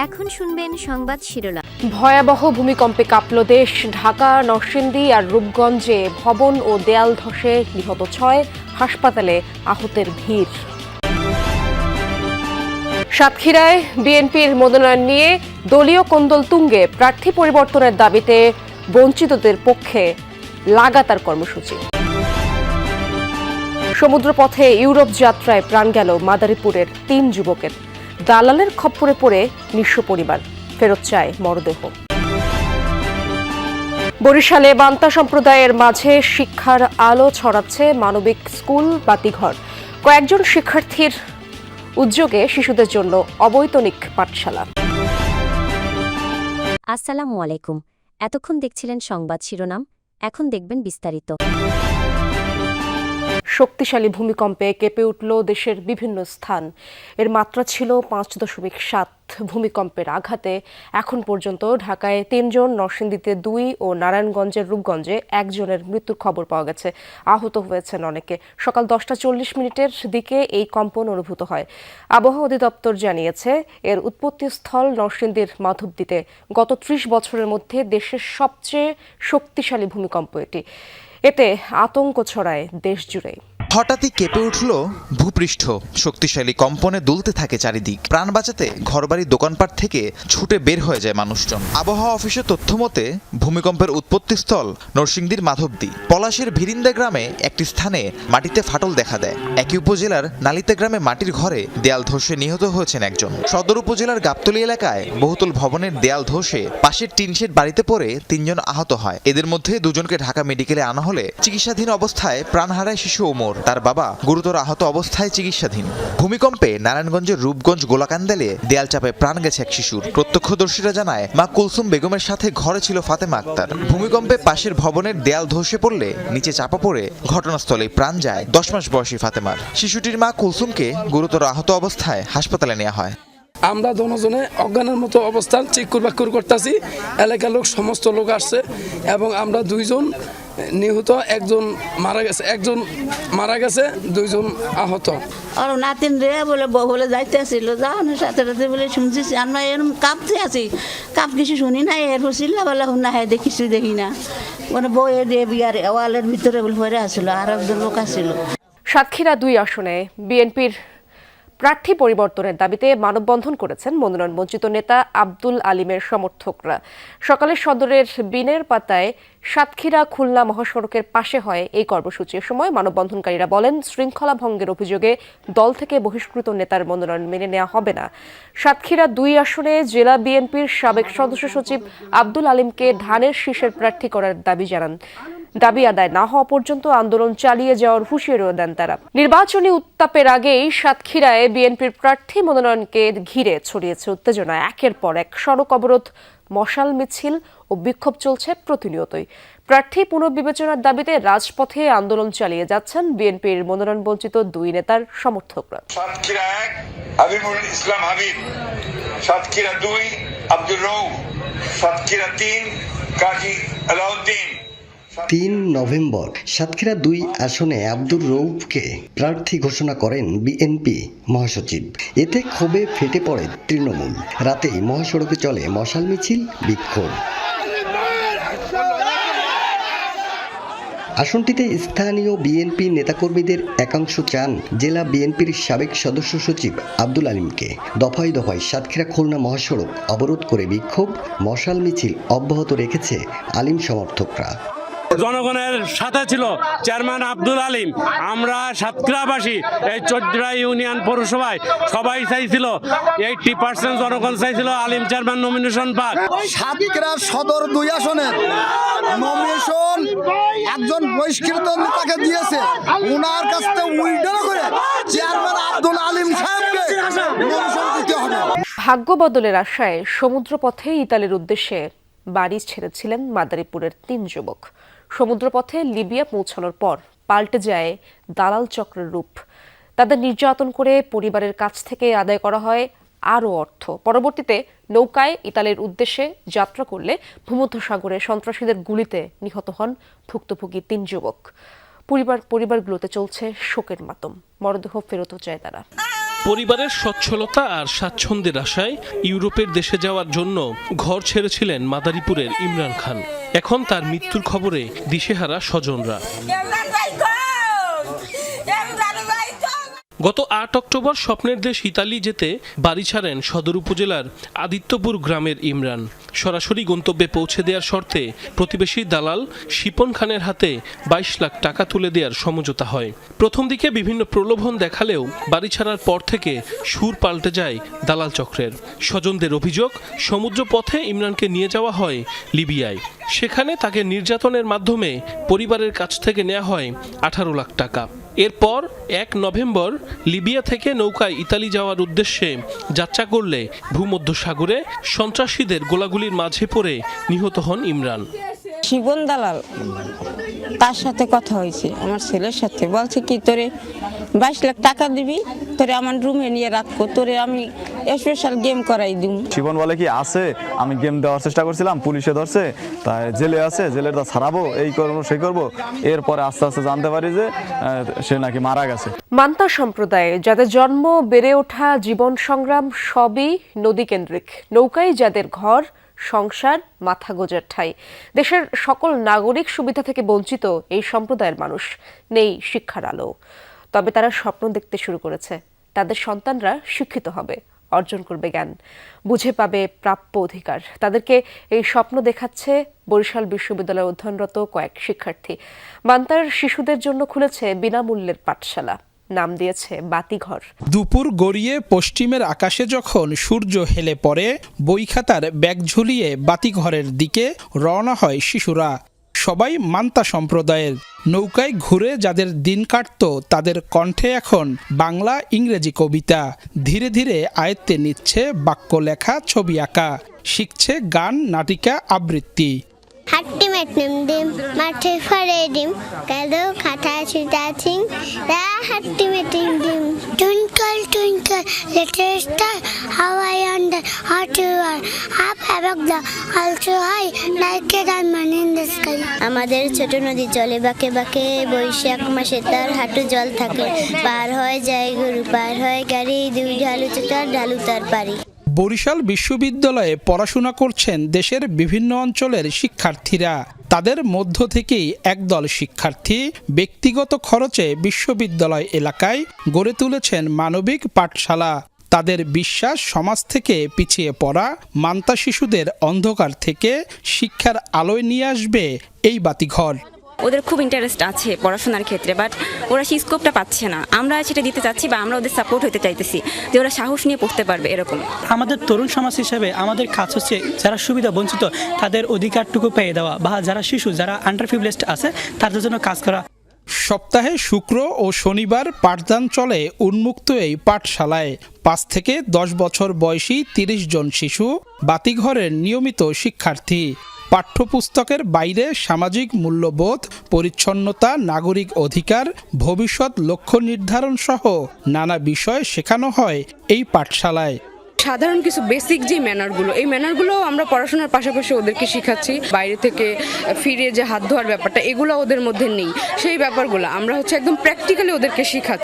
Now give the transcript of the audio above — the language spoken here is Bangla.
এখন শুনবেন সংবাদ শিরোনাম। ভয়াবহ ভূমিকম্পে কাঁপল দেশ। ঢাকা, নরসিংদী আর রূপগঞ্জে ভবন ও দেয়াল ধসে নিহত 6, হাসপাতালে আহতের ভিড়। সাতক্ষীরায় বিএনপির মনোনয়ন নিয়ে দলীয় কোন্দল তুঙ্গে। প্রার্থী পরিবর্তনের দাবিতে বঞ্চিতদের পক্ষে লাগাতার কর্মসূচি। সমুদ্রপথে ইউরোপ যাত্রায় প্রাণ গেল মাদারীপুরের 3 যুবকের। দালালের খপ্পরে পড়ে নিঃস্ব পরিবার, ফেরত চায় মরদেহ। বরিশালে বান্তা সম্প্রদায়ের মাঝে শিক্ষার আলো ছড়াচ্ছে মানবিক স্কুল বাতিঘর। কয়েকজন শিক্ষার্থীর উদ্যোগে শিশুদের জন্য অবৈতনিক পাঠশালা। আসসালামু আলাইকুম। এতক্ষণ দেখছিলেন সংবাদ শিরোনাম, এখন দেখবেন বিস্তারিত। শক্তিশালী ভূমিকম্পে কেঁপে উঠল দেশের বিভিন্ন স্থান। এর মাত্রা ছিল 5.7। ভূমিকম্পের আঘাতে এখন পর্যন্ত ঢাকায় 3 জন, নরসিংদীতে 2 ও নারায়ণগঞ্জের রূপগঞ্জে 1 জনের মৃত্যুর খবর পাওয়া গেছে। আহত হয়েছেন অনেকে। সকাল 10টা 40 মিনিটের দিকে এই কম্পন অনুভূত হয়। আবহাওয়া অধিদপ্তর জানিয়েছে, এর উৎপত্তিস্থল নরসিংদীর মাধবদীতে। গত 30 বছরের মধ্যে দেশের সবচেয়ে শক্তিশালী ভূমিকম্প এটি। এতে আতঙ্ক ছড়ায় দেশ জুড়ে। হঠাৎই কেঁপে উঠল ভূপৃষ্ঠ। শক্তিশালী কম্পনে দুলতে থাকে চারিদিক। প্রাণ বাঁচাতে ঘরবাড়ি, দোকানপাট থেকে ছুটে বের হয়ে যায় মানুষজন। আবহাওয়া অফিসের তথ্য মতে ভূমিকম্পের উৎপত্তিস্থল নরসিংদীর মাধবদী। পলাশের ভিরিন্দা গ্রামে একটি স্থানে মাটিতে ফাটল দেখা দেয়। একই উপজেলার নালিতা গ্রামে মাটির ঘরে দেয়াল ধসে নিহত হয়েছেন একজন। সদর উপজেলার গাবতলী এলাকায় বহুতল ভবনের দেয়াল ধসে পাশের টিনশেড বাড়িতে পড়ে 3 জন আহত হয়। এদের মধ্যে 2 জনকে ঢাকা মেডিকেলে আনা হলে চিকিৎসাধীন অবস্থায় প্রাণ হারায় শিশু ওমর। তার বাবা গুরুতর আহত অবস্থায় চিকিৎসাধীন। ভূমিকম্পে নারায়ণগঞ্জের রূপগঞ্জ গোলাকান্দালে দেয়াল চাপে প্রাণ গেছে এক শিশুর। প্রত্যক্ষদর্শীরা জানায়, মা কুলসুম বেগমের সাথে ঘরে ছিল ফাতেমা আক্তার। ভূমিকম্পে পাশের ভবনের দেয়াল ধসে পড়লে নিচে চাপা পড়ে ঘটনাস্থলে প্রাণ যায় 10 মাস বয়সী ফাতেমার। শিশুটির মা কুলসুমকে গুরুতর আহত অবস্থায় হাসপাতালে নেওয়া হয়। আমরা দুজনে অজ্ঞানের মতো অবস্থান চিক্কুর বাক্কুর করতেছি। এলাকার লোক, সমস্ত লোক আসছে এবং আমরা 2 জন নিহত, 1 জন মারা গেছে, 2 জন আহত। আর নাতিন রে বলে যাইতে আসছিল, যাওয়ানোর সাথে সাথে বলে শুনছি আমরা এরকম কাঁপতে আছি, কিছু শুনি না। এরপর চিল্লা বলে না, হ্যাঁ দেখিস দেখি না, মানে বইয়ে দিয়ে বিয়ার ওয়ালের ভিতরে ভরে আসছিল, আর একজন লোক আসছিল। সাতক্ষীরা 2 আসনে বিএনপির প্রার্থী পরিবর্তনের দাবিতে মানববন্ধন করেছেন মনোনয়ন বঞ্চিত নেতা আব্দুল আলিমের সমর্থকরা। সকালে সদরের বিনের পাতায় সাতক্ষীরা খুলনা মহাসড়কের পাশে হয় এই কর্মসূচির সময় মানববন্ধনকারীরা বলেন, শৃঙ্খলা ভঙ্গের অভিযোগে দল থেকে বহিষ্কৃত নেতার মনোনয়ন মেনে নেওয়া হবে না। সাতক্ষীরা 2 আসনে জেলা বিএনপির সাবেক সদস্য সচিব আব্দুল আলিমকে ধানের শীষের প্রার্থী করার দাবি জানান। দাবি আদায় না হওয়া পর্যন্ত আন্দোলন চালিয়ে যাওয়ার হুঁশিয়ারিও দেন তারা। নির্বাচনী উত্তাপের আগেই সাতক্ষীরায় বিএনপির প্রার্থী মনোনয়নকে ঘিরে ছড়িয়েছে উত্তেজনা। একের পর এক সড়ক অবরোধ, মশাল মিছিল ও বিক্ষোভ চলছে প্রতিনিয়তই। প্রার্থী পুনর্বিবেচনার দাবিতে রাজপথে আন্দোলন চালিয়ে যাচ্ছেন বিএনপির মনোনয়ন বঞ্চিত 2 নেতার সমর্থকরা। সাতক্ষীরা 1 হাবিবুল ইসলাম হাবিব, সাতক্ষীরা 2 আব্দুর রউফ, সাতক্ষীরা 3 কাজী আলাউদ্দিন। 3 নভেম্বর সাতক্ষীরা 2 আসনে আব্দুর রউফকে প্রার্থী ঘোষণা করেন বিএনপি মহাসচিব। এতে ক্ষোভে ফেটে পড়ে তৃণমূল। রাতেই মহাসড়কে চলে মশাল মিছিল, বিক্ষোভ। আসনটিতে স্থানীয় বিএনপি নেতাকর্মীদের একাংশ চান জেলা বিএনপির সাবেক সদস্য সচিব আব্দুল আলিমকে। দফায় দফায় সাতক্ষীরা খুলনা মহাসড়ক অবরোধ করে বিক্ষোভ, মশাল মিছিল অব্যাহত রেখেছে আলিম সমর্থকরা। জনগণের সাথে ছিল চেয়ারম্যান আব্দুল আলিম। আমরা সাতক্ষীরাবাসী এই 14 ইউনিয়ন পৌরসভায় সবাই চাইছিল, 80% জনগণ চাইছিল আলিম চেয়ারম্যান নমিনেশন পাক। সাতক্ষীরা সদর 2 আসনের নমিনেশন একজন বহিষ্কৃত নেতাকে দিয়েছে। ওনার কাছ থেকে উইথড্র করে চেয়ারম্যান আব্দুল আলিম সাহেবকে নমিনেশন দিতে হবে। ভাগ্য বদলের আশায় সমুদ্রপথে ইতালির উদ্দেশ্যে বাড়ি ছেড়েছিলেন মাদারীপুরের 3 যুবক। সমুদ্রপথে লিবিয়া পৌঁছানোর পর পাল্টে যায় দালাল চক্রের রূপ। তাদের নির্যাতন করে পরিবারের কাছ থেকে আদায় করা হয় আরও অর্থ। পরবর্তীতে নৌকায় ইতালির উদ্দেশ্যে যাত্রা করলে ভূমধ্যসাগরে সন্ত্রাসীদের গুলিতে নিহত হন ভুক্তভোগী 3 যুবক। পরিবারগুলোতে চলছে শোকের মাতম। মরদেহ ফেরত চায় তারা। পরিবারের সচ্ছলতা আর স্বাচ্ছন্দ্যের আশায় ইউরোপের দেশে যাওয়ার জন্য ঘর ছেড়েছিলেন মাদারীপুরের ইমরান খান। এখন তার মৃত্যুর খবরে দিশেহারা স্বজনরা। গত ৮ অক্টোবর স্বপ্নের দেশ ইতালি যেতে বাড়ি ছাড়েন সদর উপজেলার আদিত্যপুর গ্রামের ইমরান। সরাসরি গন্তব্যে পৌঁছে দেওয়ার শর্তে প্রতিবেশী দালাল শিপন খানের হাতে ২২ লাখ টাকা তুলে দেওয়ার সমঝোতা হয়। প্রথম দিকে বিভিন্ন প্রলোভন দেখালেও বাড়ি ছাড়ার পর থেকে সুর পাল্টে যায় দালাল চক্রের। স্বজনদের অভিযোগ, সমুদ্র পথে ইমরানকে নিয়ে যাওয়া হয় লিবিয়ায়। সেখানে তাকে নির্যাতনের মাধ্যমে পরিবারের কাছ থেকে নেওয়া হয় ১৮ লাখ টাকা। এরপর ১ নভেম্বর লিবিয়া থেকে নৌকায় ইতালি যাওয়ার উদ্দেশ্যে যাত্রা করলে ভূমধ্যসাগরে সন্ত্রাসীদের গোলাগুলির মাঝে পড়ে নিহত হন ইমরান। শিবন দালাল তার সাথে কথা হয়েছে আমার ছেলের সাথে, বলছে কি তোরে ২২ লাখ টাকা দিবি, তোরে আমার রুমে নিয়ে রাখবো, তোরে আমি স্পেশাল গেম করাই দিব। শিবন বলে কি আছে, আমি গেম দেওয়ার চেষ্টা করছিলাম, পুলিশে ধরছে, তাই জেলে আছে, জেলের তা ছাড়াবো, এই করবো সেই করবো। এরপরে আস্তে আস্তে জানতে পারি যে সে নাকি মারা গেছে। মান্তা সম্প্রদায়ে যাদের জন্ম, বেড়ে ওঠা, জীবন সংগ্রাম সবই নদী কেন্দ্রিক। নৌকায় যাদের ঘর, সংসার, মাথা গোজার ঠাঁই। দেশের সকল নাগরিক সুবিধা থেকে বঞ্চিত এই সম্প্রদায়ের মানুষ, নেই শিক্ষার আলো। তবে তারা স্বপ্ন দেখতে শুরু করেছে, তাদের সন্তানরা শিক্ষিত হবে, অর্জন করবে জ্ঞান, বুঝে পাবে প্রাপ্য অধিকার। তাদেরকে এই স্বপ্ন দেখাচ্ছে বরিশাল বিশ্ববিদ্যালয়ে অধ্যয়নরত কয়েক শিক্ষার্থী। মান্তার শিশুদের জন্য খুলেছে বিনামূল্যের পাঠশালা, নাম দিয়েছে বাতিঘর। দুপুর গড়িয়ে পশ্চিমের আকাশে যখন সূর্য হেলে পড়ে, বই খাতার ব্যাগ ঝুলিয়ে বাতিঘরের দিকে রওনা হয় শিশুরা। সবাই মান্তা সম্প্রদায়ের। নৌকায় ঘুরে যাদের দিন কাটত, তাদের কণ্ঠে এখন বাংলা ইংরেজি কবিতা। ধীরে ধীরে আয়ত্তে নিচ্ছে বাক্য লেখা, ছবি আঁকা, শিখছে গান, নাটিকা, আবৃত্তি। হাট্টি মেটনিম ডিম মাঠে ফরে ডিম কালো খাতা ছুটাছিং রা হাট্টি মেটিং ডিম twinkle twinkle little star how I under hot you are up above the also high like a diamond in the sky. আমাদের ছোট নদী চলে বাঁকে বাঁকে, বৈশাখ মাসে তার হাঁটু জল থাকে, পার হয়ে যায় গরু, পার হয় গাড়ি, দুই ঢালু তার ঢালু তার পারি। বরিশাল বিশ্ববিদ্যালয়ে পড়াশোনা করছেন দেশের বিভিন্ন অঞ্চলের শিক্ষার্থীরা। তাদের মধ্য থেকেই একদল শিক্ষার্থী ব্যক্তিগত খরচে বিশ্ববিদ্যালয় এলাকায় গড়ে তুলেছেন মানবিক পাঠশালা। তাদের বিশ্বাস, সমাজ থেকে পিছিয়ে পড়া মান্তা শিশুদের অন্ধকার থেকে শিক্ষার আলোয় নিয়ে আসবে এই বাতিঘর। ওদের খুব ইন্টারেস্ট আছে পড়াশোনার ক্ষেত্রে, বাট ওরা সেই স্কোপটা পাচ্ছে না। আমরা সেটা দিতে চাচ্ছি বা আমরা ওদের সাপোর্ট হতে চাইতেছি যে ওরা সাহস নিয়ে পড়তে পারবে এরকম। আমাদের তরুণ সমাজ হিসেবে আমাদের কাজ হচ্ছে যারা সুবিধা বঞ্চিত তাদের অধিকারটুকু পেয়ে দেওয়া, বা যারা শিশু, যারা আন্ডার প্রিভিলেজড আছে তাদের জন্য কাজ করা। সপ্তাহে শুক্র ও শনিবার পাঠদান চলে উন্মুক্ত এই পাঠশালায়। ৫ থেকে ১০ বছর বয়সী ৩০ জন শিশু বাতিঘরের নিয়মিত শিক্ষার্থী। পাঠ্যপুস্তকের বাইরে সামাজিক মূল্যবোধ, পরিচ্ছন্নতা, নাগরিক অধিকার, ভবিষ্যৎ লক্ষ্য নির্ধারণ সহ নানা বিষয় শেখানো হয় এই পাঠশালায়। সাধারণ কিছু বেসিক যে ম্যানারগুলো, এই ম্যানারগুলো আমরা পড়াশোনার পাশাপাশি ওদেরকে শিখাচ্ছি। বাইরে থেকে ফিরে যে হাত ধোয়ার ব্যাপারটা, এগুলো ওদের মধ্যে নেই। সেই ব্যাপারগুলো আমরা একদম প্র্যাকটিক্যালি ওদেরকে শিখাচ্ছি।